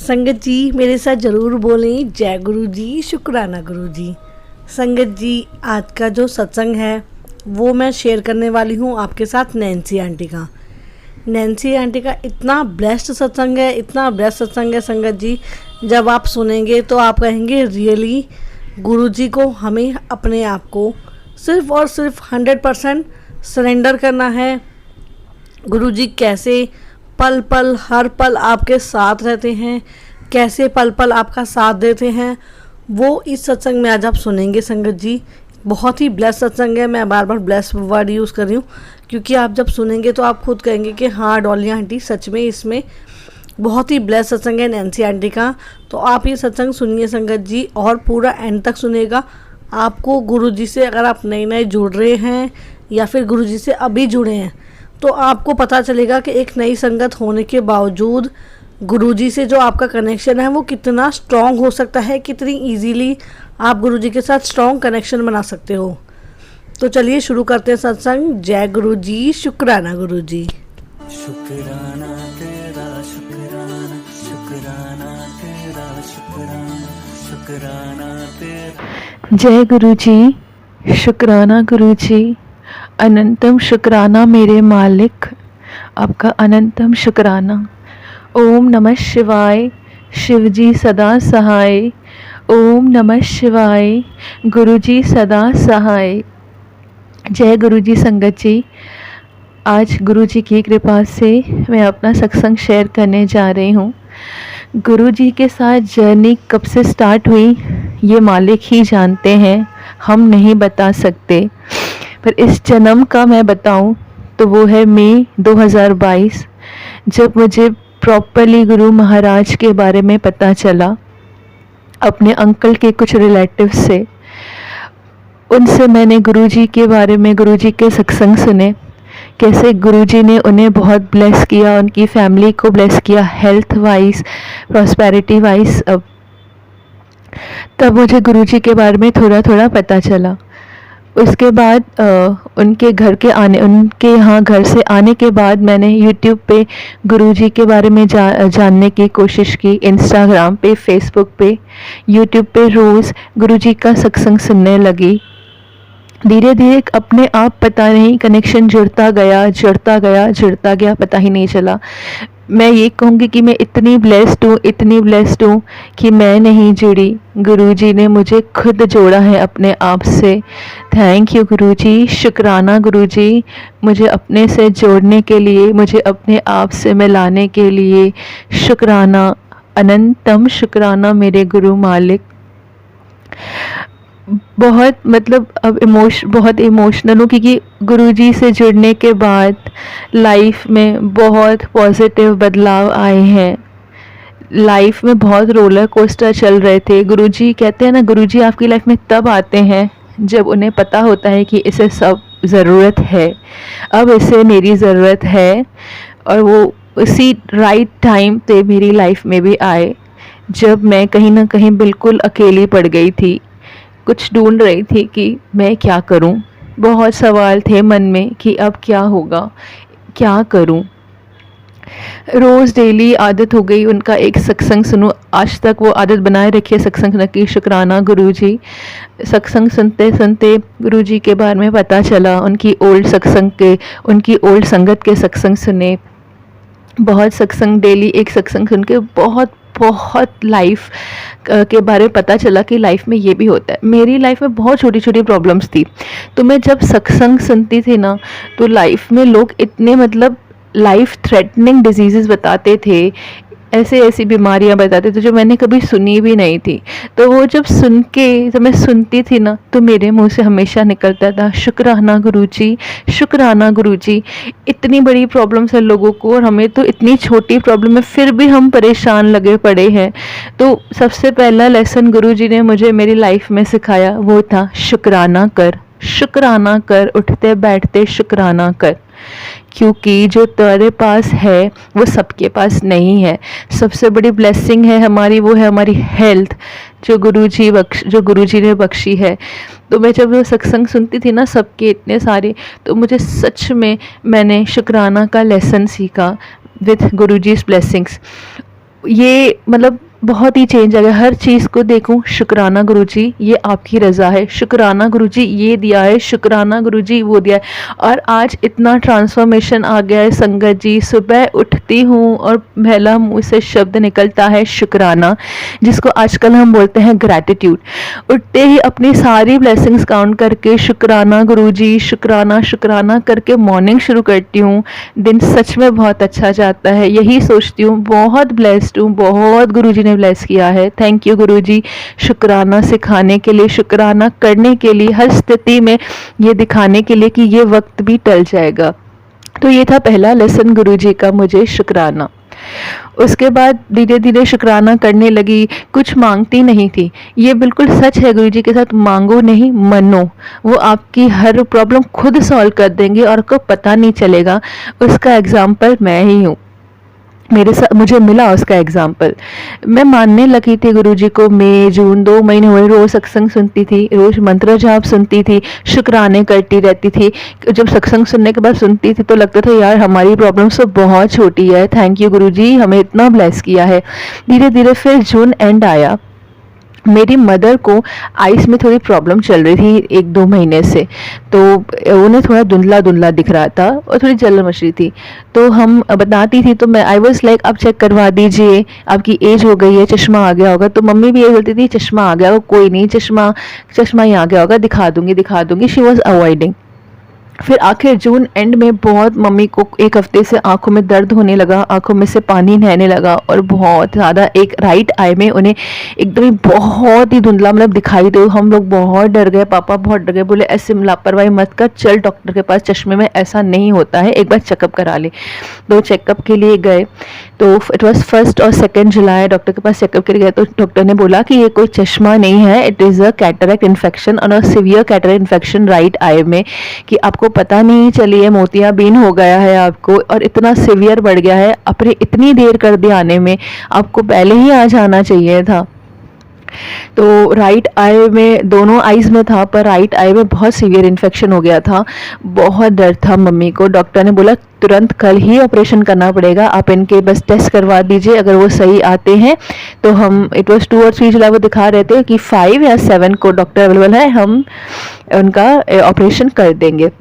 संगत जी मेरे साथ ज़रूर बोलें जय गुरु जी, शुक्राना गुरु जी। संगत जी, आज का जो सत्संग है वो मैं शेयर करने वाली हूँ आपके साथ नैन्सी आंटी का। नैन्सी आंटी का इतना ब्लेस्ड सत्संग है, इतना ब्लेस्ड सत्संग है संगत जी, जब आप सुनेंगे तो आप कहेंगे रियली गुरु जी को हमें अपने आप को सिर्फ़ और सिर्फ 100% सरेंडर करना है। गुरु जी कैसे पल पल हर पल आपके साथ रहते हैं, कैसे पल पल आपका साथ देते हैं, वो इस सत्संग में आज आप सुनेंगे संगत जी। बहुत ही ब्लेस सत्संग है। मैं बार बार ब्लेस वर्ड यूज़ कर रही हूँ क्योंकि आप जब सुनेंगे तो आप खुद कहेंगे कि हाँ डॉली आंटी सच में इसमें बहुत ही ब्लेस सत्संग है नैन्सी आंटी का। तो आप ये सत्संग सुनिए संगत जी और पूरा एंड तक सुनिएगा। आपको गुरु जी से अगर आप नए नए जुड़ रहे हैं या फिर गुरु जी से अभी जुड़े हैं तो आपको पता चलेगा कि एक नई संगत होने के बावजूद गुरुजी से जो आपका कनेक्शन है वो कितना स्ट्रॉन्ग हो सकता है, कितनी इजीली आप गुरुजी के साथ स्ट्रॉन्ग कनेक्शन बना सकते हो। तो चलिए शुरू करते हैं सत्संग। जय गुरु जी, शुक्राना गुरु जी। शुक्राना तेरा शुक्राना, शुक्राना तेरा शुक्राना, शुक्राना तेरा। जय गुरु जी, शुक्राना गुरु जी। अनंतम शुक्राना मेरे मालिक, आपका अनंतम शुक्राना। ओम नमः शिवाय, शिव जी सदा सहाय। ओम नमः शिवाय, गुरु जी सदा सहाय। जय गुरु जी संगत जी। आज गुरु जी की कृपा से मैं अपना सत्संग शेयर करने जा रही हूँ। गुरु जी के साथ जर्नी कब से स्टार्ट हुई ये मालिक ही जानते हैं, हम नहीं बता सकते। पर इस जन्म का मैं बताऊं तो वो है मई 2022, जब मुझे प्रॉपरली गुरु महाराज के बारे में पता चला अपने अंकल के कुछ रिलेटिव्स से। उनसे मैंने गुरु जी के बारे में, गुरु जी के सत्संग सुने, कैसे गुरु जी ने उन्हें बहुत ब्लेस किया, उनकी फैमिली को ब्लेस किया हेल्थ वाइज, प्रॉस्पेरिटी वाइज। तब मुझे गुरु जी के बारे में थोड़ा थोड़ा पता चला। उसके बाद उनके यहाँ घर से आने के बाद मैंने YouTube पे गुरुजी के बारे में जानने की कोशिश की। इंस्टाग्राम पे, फेसबुक पे, YouTube पे रोज़ गुरुजी का सत्संग सुनने लगी। धीरे धीरे अपने आप पता नहीं कनेक्शन जुड़ता गया, पता ही नहीं चला। मैं ये कहूँगी कि मैं इतनी ब्लेस्ड हूँ कि मैं नहीं जुड़ी, गुरुजी ने मुझे खुद जोड़ा है अपने आप से। थैंक यू गुरुजी, शुक्राना गुरुजी, मुझे अपने से जोड़ने के लिए, मुझे अपने आप से मिलाने के लिए। शुक्राना, अनंतम शुक्राना मेरे गुरु मालिक। बहुत अब बहुत इमोशनल हूँ क्योंकि गुरुजी से जुड़ने के बाद लाइफ में बहुत पॉजिटिव बदलाव आए हैं। लाइफ में बहुत रोलर कोस्टर चल रहे थे। गुरुजी कहते हैं ना, गुरुजी आपकी लाइफ में तब आते हैं जब उन्हें पता होता है कि इसे सब ज़रूरत है, अब इसे मेरी ज़रूरत है। और वो उसी राइट टाइम पे मेरी लाइफ में भी आए, जब मैं कहीं ना कहीं बिल्कुल अकेली पड़ गई थी, कुछ ढूंढ रही थी कि मैं क्या करूं। बहुत सवाल थे मन में कि अब क्या होगा, क्या करूं। रोज़ डेली आदत हो गई उनका एक सत्संग सुनूं। आज तक वो आदत बनाए रखी है सत्संग सुनने की। शुक्राना गुरुजी। सत्संग सुनते सुनते गुरुजी के बारे में पता चला, उनकी ओल्ड संगत के सत्संग सुने। बहुत सत्संग, डेली एक सत्संग सुन के बहुत लाइफ के बारे में पता चला कि लाइफ में ये भी होता है। मेरी लाइफ में बहुत छोटी छोटी प्रॉब्लम्स थी, तो मैं जब सत्संग सुनती थी ना तो लाइफ में लोग इतने लाइफ थ्रेटनिंग डिजीज़ेस बताते थे, ऐसी बीमारियां बताते थे जो मैंने कभी सुनी भी नहीं थी। तो वो जब मैं सुनती थी ना तो मेरे मुंह से हमेशा निकलता था शुक्राना गुरुजी, शुक्राना गुरुजी। इतनी बड़ी प्रॉब्लम्स है लोगों को और हमें तो इतनी छोटी प्रॉब्लम है, फिर भी हम परेशान लगे पड़े हैं। तो सबसे पहला लेसन गुरुजी ने मुझे मेरी लाइफ में सिखाया वो था शुक्राना कर, शुक्राना कर, उठते बैठते शुक्राना कर। क्योंकि जो तेरे पास है वो सबके पास नहीं है। सबसे बड़ी ब्लेसिंग है हमारी, वो है हमारी हेल्थ, जो गुरुजी ने बख्शी है। तो मैं जब वो सत्संग सुनती थी ना सबके इतने सारे, तो मुझे सच में मैंने शुक्राना का लेसन सीखा विथ गुरुजी's ब्लेसिंग्स। ये मतलब बहुत ही चेंज आ गया। हर चीज़ को देखूं, शुक्राना गुरुजी ये आपकी रज़ा है, शुक्राना गुरुजी ये दिया है, शुक्राना गुरुजी वो दिया है। और आज इतना ट्रांसफॉर्मेशन आ गया है संगत जी। सुबह उठती हूँ और पहला मुँह से शब्द निकलता है शुक्राना, जिसको आजकल हम बोलते हैं ग्रैटिट्यूड। उठते ही अपनी सारी ब्लेसिंग्स काउंट करके शुक्राना गुरुजी, शुक्राना शुक्राना करके मॉर्निंग शुरू करती हूँ। दिन सच में बहुत अच्छा जाता है। यही सोचती हूँ बहुत ब्लेस्ड हूँ, बहुत गुरुजी ने ब्लेस किया है। थैंक यू गुरुजी, शुक्राना सिखाने के लिए, शुक्राना करने के लिए, हर स्थिति में ये दिखाने के लिए कि ये वक्त भी टल जाएगा। तो ये था पहला लेसन गुरुजी का, मुझे शुक्राना। उसके बाद धीरे धीरे शुक्राना करने लगी। कुछ मांगती नहीं थी, ये बिल्कुल सच है गुरुजी के साथ, मांगो नहीं मनो, वो आपकी हर प्रॉब्लम खुद सॉल्व कर देंगे और आपको पता नहीं चलेगा। उसका एग्जाम्पल मैं ही हूँ, मेरे साथ मुझे मिला उसका एग्जाम्पल। मैं मानने लगी थी गुरुजी को, मई जून 2 महीने हुए, रोज़ सत्संग सुनती थी, रोज़ मंत्र जाप सुनती थी, शुक्राने करती रहती थी। जब सत्संग सुनने के बाद सुनती थी तो लगता था यार हमारी प्रॉब्लम तो बहुत छोटी है, थैंक यू गुरुजी हमें इतना ब्लेस किया है। धीरे धीरे फिर जून एंड आया, मेरी मदर को आइस में थोड़ी प्रॉब्लम चल रही थी 1-2 महीने से, तो उन्हें थोड़ा धुंधला धुंधला दिख रहा था और थोड़ी जलन मच रही थी। तो हम बताती थी तो मैं आई वाज लाइक आप चेक करवा दीजिए, आपकी एज हो गई है, चश्मा आ गया होगा। तो मम्मी भी ये बोलती थी चश्मा आ गया होगा, कोई नहीं, चश्मा ही आ गया होगा, दिखा दूंगी। She was avoiding. फिर आखिर जून एंड में बहुत मम्मी को 1 हफ्ते से आंखों में दर्द होने लगा, आंखों में से पानी बहने लगा और बहुत ज़्यादा एक राइट आई में उन्हें एकदम ही बहुत ही धुंधला मतलब दिखाई दे। हम लोग बहुत डर गए, पापा बहुत डर गए, बोले ऐसे लापरवाही मत कर, चल डॉक्टर के पास, चश्मे में ऐसा नहीं होता है, एक बार चेकअप करा ले। तो चेकअप के लिए गए, तो इट वॉज 1 और 2 जुलाई डॉक्टर के पास चेकअप के लिए गए। तो डॉक्टर ने बोला कि ये कोई चश्मा नहीं है, it is a cataract infection और severe cataract infection right eye में, कि आपको पता नहीं चली है, मोतियाबिंद हो गया है आपको और इतना सिवियर बढ़ गया है, अपने इतनी देर कर दिया आने में, आपको पहले ही आ जाना चाहिए था। तो राइट आई में, दोनों आईज में था, पर राइट आई में बहुत सीवियर इन्फेक्शन हो गया था। बहुत डर था मम्मी को। डॉक्टर ने बोला तुरंत कल ही ऑपरेशन करना पड़ेगा, आप इनके बस टेस्ट करवा दीजिए, अगर वो सही आते हैं तो हम, इट वाज 2 और 3 जुलाई वो दिखा रहे थे कि 5 या 7 को डॉक्टर अवेलेबल है, हम उनका ऑपरेशन कर देंगे।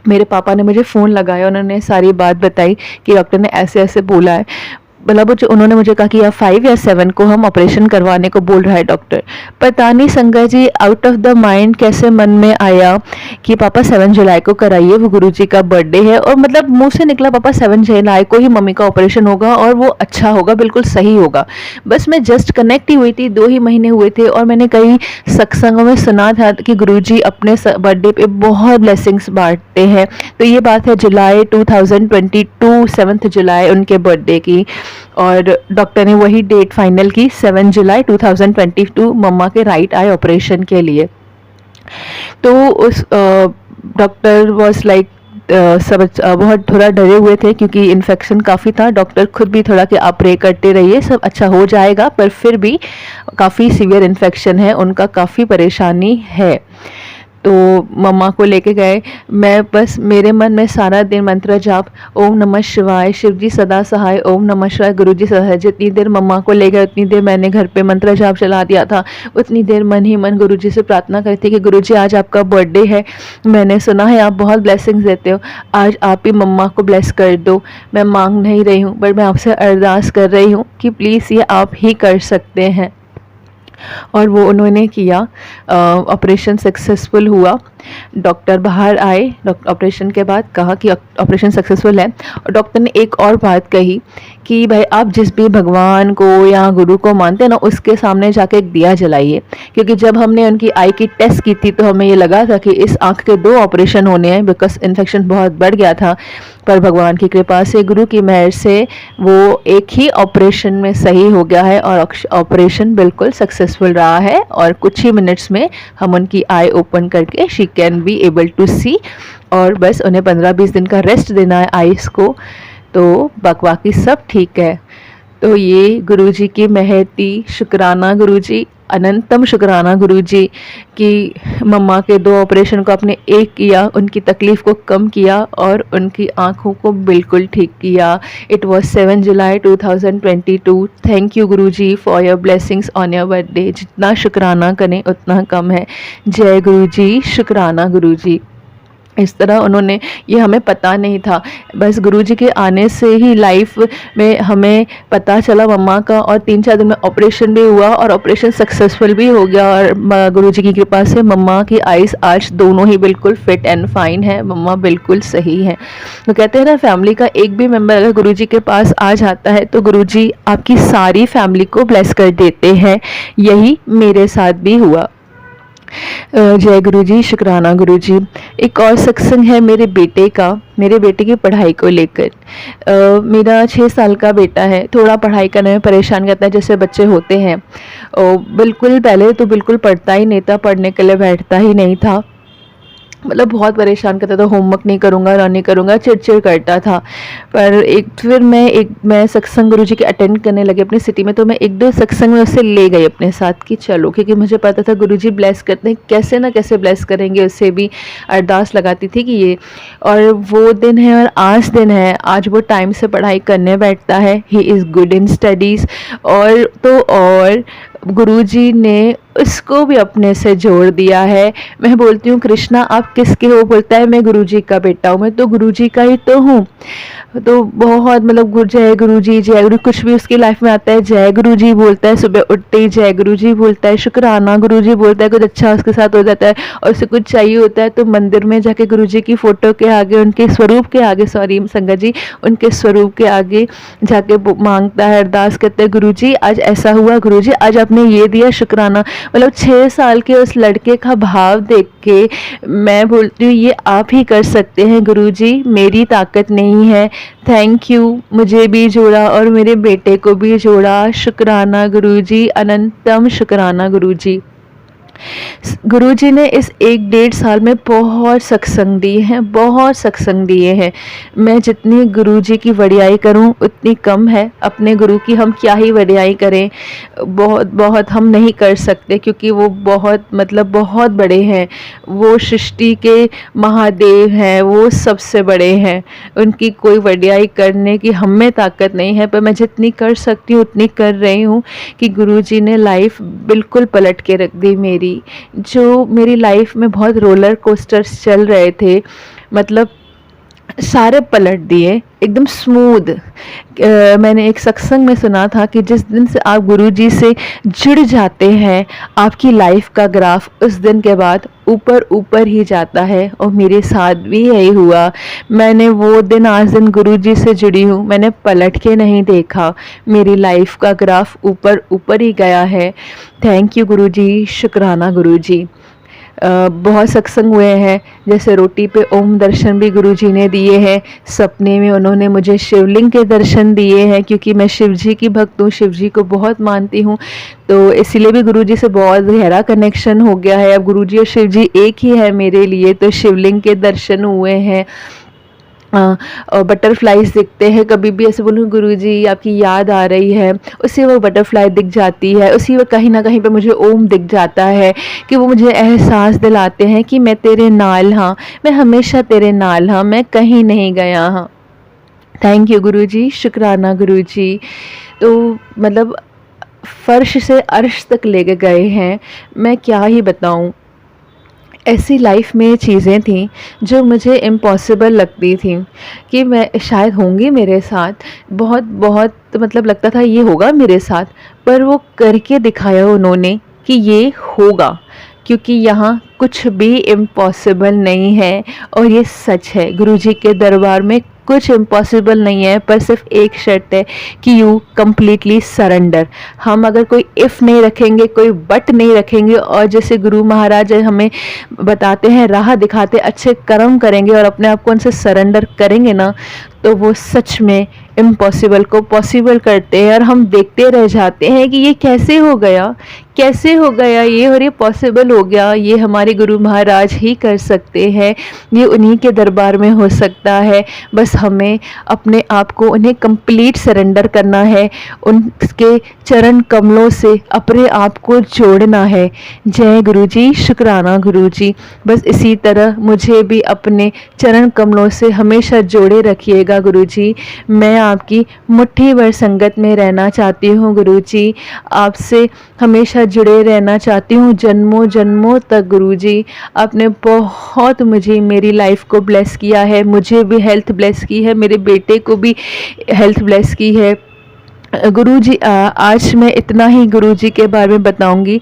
मेरे पापा ने मुझे फ़ोन लगाया, उन्होंने सारी बात बताई कि डॉक्टर ने ऐसे ऐसे बोला है। मतलब उन्होंने मुझे कहा कि या 5 या 7 को हम ऑपरेशन करवाने को बोल रहा है डॉक्टर। पता नहीं संगा जी आउट ऑफ द माइंड कैसे मन में आया कि पापा 7 जुलाई को कराइए, वो गुरुजी का बर्थडे है। और मतलब मुंह से निकला पापा 7 जुलाई को ही मम्मी का ऑपरेशन होगा और वो अच्छा होगा, बिल्कुल सही होगा। बस मैं जस्ट कनेक्ट ही हुई थी, 2 ही महीने हुए थे और मैंने कई सत्संगों में सुना था कि गुरुजी अपने बर्थडे पे बहुत ब्लेसिंग्स बांटते हैं। तो ये बात है जुलाई 2022, 7 जुलाई उनके बर्थडे की, और डॉक्टर ने वही डेट फाइनल की 7 जुलाई 2022 मम्मा के राइट आई ऑपरेशन के लिए। तो उस डॉक्टर वाज लाइक सब बहुत थोड़ा डरे हुए थे क्योंकि इन्फेक्शन काफ़ी था। डॉक्टर खुद भी थोड़ा कि आप प्रे करते रहिए, सब अच्छा हो जाएगा, पर फिर भी काफ़ी सीवियर इन्फेक्शन है, उनका काफ़ी परेशानी है। तो मम्मा को लेके गए। मैं बस, मेरे मन में सारा दिन मंत्र जाप, ओम नमः शिवाय, शिव जी सदा सहाय, ओम नमः शिवाय, गुरु जी सदा। जितनी देर मम्मा को ले गए उतनी देर मैंने घर पे मंत्र जाप चला दिया था। उतनी देर मन ही मन गुरु जी से प्रार्थना करी थी कि गुरु जी आज आपका बर्थडे है, मैंने सुना है आप बहुत ब्लेसिंग्स देते हो, आज आप ही मम्मा को ब्लेस कर दो। मैं मांग नहीं रही हूँ, बट मैं आपसे अरदास कर रही हूँ कि प्लीज़ ये आप ही कर सकते हैं। और वो उन्होंने किया। ऑपरेशन सक्सेसफुल हुआ। डॉक्टर बाहर आए, ऑपरेशन के बाद कहा कि ऑपरेशन सक्सेसफुल है। और डॉक्टर ने एक और बात कही कि भाई आप जिस भी भगवान को या गुरु को मानते हैं ना, उसके सामने जाके एक दिया जलाइए। क्योंकि जब हमने उनकी आई की टेस्ट की थी तो हमें ये लगा था कि इस आँख के 2 ऑपरेशन होने हैं, बिकॉज इन्फेक्शन बहुत बढ़ गया था। पर भगवान की कृपा से, गुरु की मेहर से वो एक ही ऑपरेशन में सही हो गया है और ऑपरेशन बिल्कुल सक्सेसफुल रहा है। और कुछ ही मिनट्स में हम उनकी आई ओपन करके she can be able to see, और बस उन्हें 15-20 दिन का रेस्ट देना है आइस को, तो बाकी सब ठीक है। तो ये गुरुजी की मेहर थी। शुक्राना गुरुजी, अनंतम शुक्राना गुरुजी कि मम्मा के 2 ऑपरेशन को आपने एक किया, उनकी तकलीफ़ को कम किया और उनकी आँखों को बिल्कुल ठीक किया। It was 7 July 2022। Thank you Guruji for your blessings on your birthday. जितना शुक्राना करें उतना कम है। जय गुरुजी, शुक्राना गुरुजी। इस तरह उन्होंने, ये हमें पता नहीं था, बस गुरुजी के आने से ही लाइफ में हमें पता चला मम्मा का, और 3-4 दिन में ऑपरेशन भी हुआ और ऑपरेशन सक्सेसफुल भी हो गया। और गुरुजी की कृपा से मम्मा की आइज़ आज दोनों ही बिल्कुल फिट एंड फाइन है। मम्मा बिल्कुल सही है। तो कहते हैं ना, फैमिली का एक भी मेम्बर अगर गुरुजी के पास आ जाता है तो गुरुजी आपकी सारी फैमिली को ब्लेस कर देते हैं। यही मेरे साथ भी हुआ। जय गुरुजी, शुक्राना गुरुजी। एक और सत्संग है मेरे बेटे का, मेरे बेटे की पढ़ाई को लेकर। मेरा 6 साल का बेटा है, थोड़ा पढ़ाई करने में परेशान करता है, जैसे बच्चे होते हैं। बिल्कुल पहले तो बिल्कुल पढ़ता ही नहीं था, पढ़ने के लिए बैठता ही नहीं था, मतलब बहुत परेशान करता था। होमवर्क नहीं करूँगा, रन करूँगा, चिड़चिड़ करता था। पर फिर मैं सत्संग गुरुजी के अटेंड करने लगे अपनी सिटी में, तो मैं 1-2 सत्संग में उससे ले गई अपने साथ कि चलो, क्योंकि मुझे पता था गुरुजी ब्लेस करते हैं, कैसे ना कैसे ब्लेस करेंगे। उससे भी अरदास लगाती थी कि ये, और वो दिन है और आज दिन है। आज वो टाइम से पढ़ाई करने बैठता है। He is good in studies. और गुरुजी ने उसको भी अपने से जोड़ दिया है। मैं बोलती हूँ, कृष्णा आप किसके हो? बोलता है मैं गुरुजी का बेटा हूँ। मैं तो गुरुजी का ही तो हूँ। तो बहुत मतलब जय गुरुजी, जय गुरु, कुछ भी उसकी लाइफ में आता है जय गुरुजी बोलता है। सुबह उठते ही जय गुरुजी बोलता है, शुक्राना गुरुजी बोलता है। कुछ अच्छा उसके साथ हो जाता है और उसे कुछ चाहिए होता है तो मंदिर में जाके गुरुजी की फ़ोटो के आगे, उनके स्वरूप के आगे, सॉरी संगत जी, उनके स्वरूप के आगे जाके मांगता है, अरदास करता है, गुरुजी आज ऐसा हुआ, गुरुजी आज आपने ये दिया, शुक्राना। मतलब 6 साल के उस लड़के का भाव देख के मैं बोलती हूँ ये आप ही कर सकते हैं गुरुजी, मेरी ताकत नहीं है। थैंक यू, मुझे भी जोड़ा और मेरे बेटे को भी जोड़ा। शुक्राना गुरुजी, अनंतम शुक्राना गुरुजी। गुरुजी ने इस 1-1.5 साल में बहुत सत्संग दिए हैं, बहुत सत्संग दिए हैं। मैं जितनी गुरुजी की वडियाई करूं उतनी कम है। अपने गुरु की हम क्या ही वडियाई करें, बहुत हम नहीं कर सकते, क्योंकि वो बहुत मतलब बहुत बड़े हैं। वो सृष्टि के महादेव हैं, वो सबसे बड़े हैं। उनकी कोई वडियाई करने की हम में ताकत नहीं है, पर मैं जितनी कर सकती हूँ उतनी कर रही हूँ कि गुरुजी ने लाइफ बिल्कुल पलट के रख दी मेरी। जो मेरी लाइफ में बहुत रोलर कोस्टर्स चल रहे थे, मतलब सारे पलट दिए एकदम स्मूथ। मैंने एक सत्संग में सुना था कि जिस दिन से आप गुरुजी से जुड़ जाते हैं, आपकी लाइफ का ग्राफ उस दिन के बाद ऊपर ऊपर ही जाता है। और मेरे साथ भी यही हुआ। मैंने वो दिन आज दिन गुरुजी से जुड़ी हूँ, मैंने पलट के नहीं देखा, मेरी लाइफ का ग्राफ ऊपर ऊपर ही गया है। थैंक यू गुरुजी, शुक्राना गुरुजी। बहुत सत्संग हुए हैं, जैसे रोटी पे ओम दर्शन भी गुरुजी ने दिए हैं। सपने में उन्होंने मुझे शिवलिंग के दर्शन दिए हैं, क्योंकि मैं शिवजी की भक्त हूँ, शिवजी को बहुत मानती हूँ, तो इसीलिए भी गुरुजी से बहुत गहरा कनेक्शन हो गया है। अब गुरुजी और शिवजी एक ही है मेरे लिए, तो शिवलिंग के दर्शन हुए हैं। और बटरफ्लाइज दिखते हैं, कभी भी ऐसे बोलूँ गुरुजी आपकी याद आ रही है, उसी वक्त बटरफ्लाई दिख जाती है, उसी वक्त कहीं ना कहीं पे मुझे ओम दिख जाता है, कि वो मुझे एहसास दिलाते हैं कि मैं तेरे नाल हाँ, मैं हमेशा तेरे नाल हाँ, मैं कहीं नहीं गया हाँ। थैंक यू गुरुजी, शुक्राना गुरुजी। तो मतलब फर्श से अर्श तक लेके गए हैं, मैं क्या ही बताऊँ। ऐसी लाइफ में चीज़ें थीं जो मुझे इम्पॉसिबल लगती थी कि मैं शायद होंगी मेरे साथ, बहुत मतलब लगता था ये होगा मेरे साथ, पर वो करके दिखाया उन्होंने कि ये होगा, क्योंकि यहाँ कुछ भी इम्पॉसिबल नहीं है। और ये सच है, गुरुजी के दरबार में कुछ इम्पॉसिबल नहीं है, पर सिर्फ एक शर्त है कि यू कम्प्लीटली सरेंडर। हम अगर कोई इफ़ नहीं रखेंगे, कोई बट नहीं रखेंगे, और जैसे गुरु महाराज हमें बताते हैं, राह दिखाते, अच्छे कर्म करेंगे और अपने आप को उनसे सरेंडर करेंगे ना, तो वो सच में इम्पॉसिबल को पॉसिबल करते हैं, और हम देखते रह जाते हैं कि ये कैसे हो गया, कैसे हो गया ये, और ये पॉसिबल हो गया, ये हमारे गुरु महाराज ही कर सकते हैं, ये उन्हीं के दरबार में हो सकता है। बस हमें अपने आप को उन्हें कंप्लीट सरेंडर करना है, उनके चरण कमलों से अपने आप को जोड़ना है। जय गुरु जी, शुक्राना गुरु जी। बस इसी तरह मुझे भी अपने चरण कमलों से हमेशा जोड़े रखिएगा गुरु जी। मैं आपकी मुट्ठी भर संगत में रहना चाहती हूँ गुरु जी, आपसे हमेशा जुड़े रहना चाहती हूँ जन्मों जन्मों तक गुरु जी। आपने बहुत मुझे मेरी लाइफ को ब्लेस किया है, मुझे भी हेल्थ ब्लेस की है, मेरे बेटे को भी हेल्थ ब्लेस की है गुरुजी। आज मैं इतना ही गुरुजी के बारे में बताऊंगी।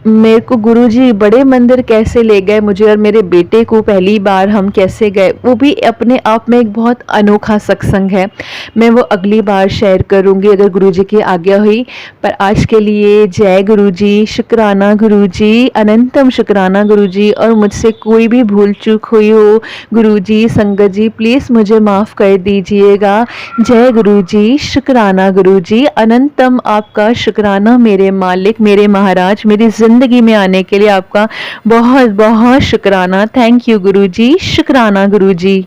मेरे को गुरुजी बड़े मंदिर कैसे ले गए मुझे और मेरे बेटे को, पहली बार हम कैसे गए, वो भी अपने आप में एक बहुत अनोखा सत्संग है। मैं वो अगली बार शेयर करूंगी अगर गुरुजी की आज्ञा हुई। पर आज के लिए जय गुरुजी, शुक्राना गुरुजी, अनंतम शुक्राना गुरुजी। और मुझसे कोई भी भूल चूक हुई हो गुरुजी, संगत जी प्लीज़ मुझे माफ़ कर दीजिएगा। जय गुरुजी, शुक्राना गुरुजी, अनंतम आपका शुक्राना मेरे मालिक, मेरे महाराज, मेरी ज़िंदगी में आने के लिए आपका बहुत बहुत शुक्राना। थैंक यू गुरुजी, शुक्राना गुरुजी।